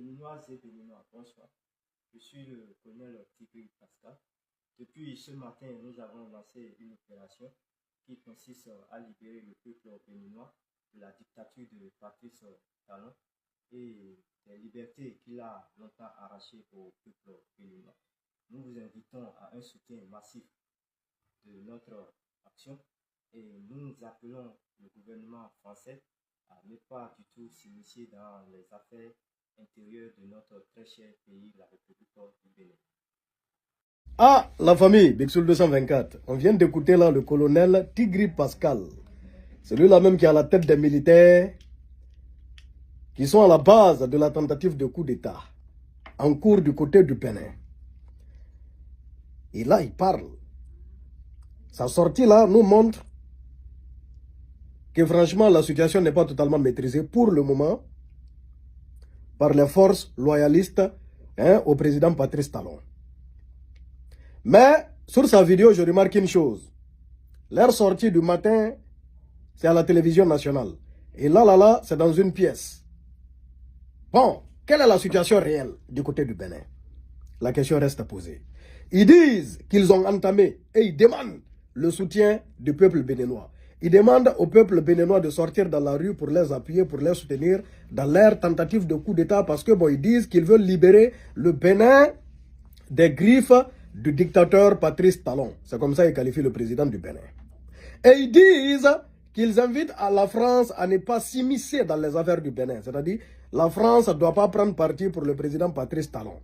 Béninoises et Béninois, bonsoir. Je suis le colonel Tigri Pascal. Depuis ce matin, nous avons lancé une opération qui consiste à libérer le peuple béninois de la dictature de Patrice Talon et des libertés qu'il a longtemps arrachées au peuple béninois. Nous vous invitons à un soutien massif de notre action et nous appelons le gouvernement français à ne pas du tout s'initier dans les affaires intérieures de notre très cher pays, la République du Bénin. Ah, la famille, Bexul 224. On vient d'écouter là le colonel Tigri Pascal. Celui-là même qui est à la tête des militaires qui sont à la base de la tentative de coup d'État en cours du côté du Bénin. Et là, il parle. Sa sortie là nous montre que franchement, la situation n'est pas totalement maîtrisée pour le moment par les forces loyalistes au président Patrice Talon. Mais sur sa vidéo, je remarque une chose. Leur sortie du matin, c'est à la télévision nationale. Et là, c'est dans une pièce. Bon, quelle est la situation réelle du côté du Bénin? La question reste posée. Ils disent qu'ils ont entamé et ils demandent le soutien du peuple béninois. Ils demandent au peuple béninois de sortir dans la rue pour les appuyer, pour les soutenir dans leur tentative de coup d'État parce que bon, ils disent qu'ils veulent libérer le Bénin des griffes du dictateur Patrice Talon. C'est comme ça qu'ils qualifient le président du Bénin. Et ils disent qu'ils invitent à la France à ne pas s'immiscer dans les affaires du Bénin. C'est-à-dire, la France ne doit pas prendre parti pour le président Patrice Talon.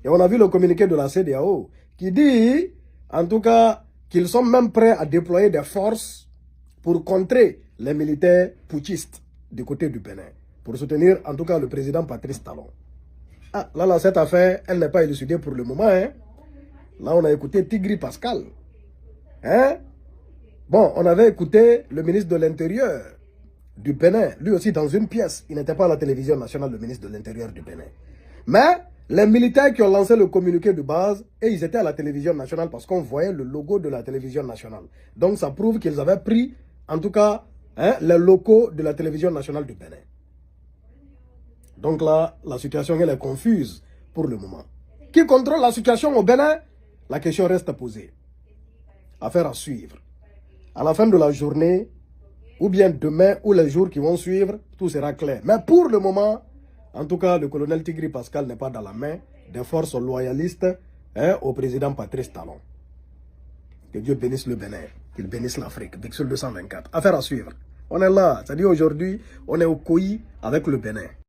Et on a vu le communiqué de la CEDEAO qui dit, en tout cas, qu'ils sont même prêts à déployer des forces pour contrer les militaires putschistes du côté du Bénin. Pour soutenir, en tout cas, le président Patrice Talon. Ah, là, cette affaire, elle n'est pas élucidée pour le moment, hein. Là, on a écouté Tigri Pascal. Hein? Bon, on avait écouté le ministre de l'Intérieur du Bénin, lui aussi dans une pièce. Il n'était pas à la télévision nationale, le ministre de l'Intérieur du Bénin. Mais les militaires qui ont lancé le communiqué de base, et ils étaient à la télévision nationale parce qu'on voyait le logo de la télévision nationale. Donc ça prouve qu'ils avaient pris, en tout cas, les locaux de la télévision nationale du Bénin. Donc là, la situation elle est confuse pour le moment. Qui contrôle la situation au Bénin? La question reste posée. Affaire à suivre. À la fin de la journée, ou bien demain, ou les jours qui vont suivre, tout sera clair. Mais pour le moment, en tout cas, le colonel Tigri Pascal n'est pas dans la main des forces loyalistes au président Patrice Talon. Que Dieu bénisse le Bénin, qu'il bénisse l'Afrique. Bexul 224. Affaire à suivre. On est là. C'est-à-dire aujourd'hui, on est au COI avec le Bénin.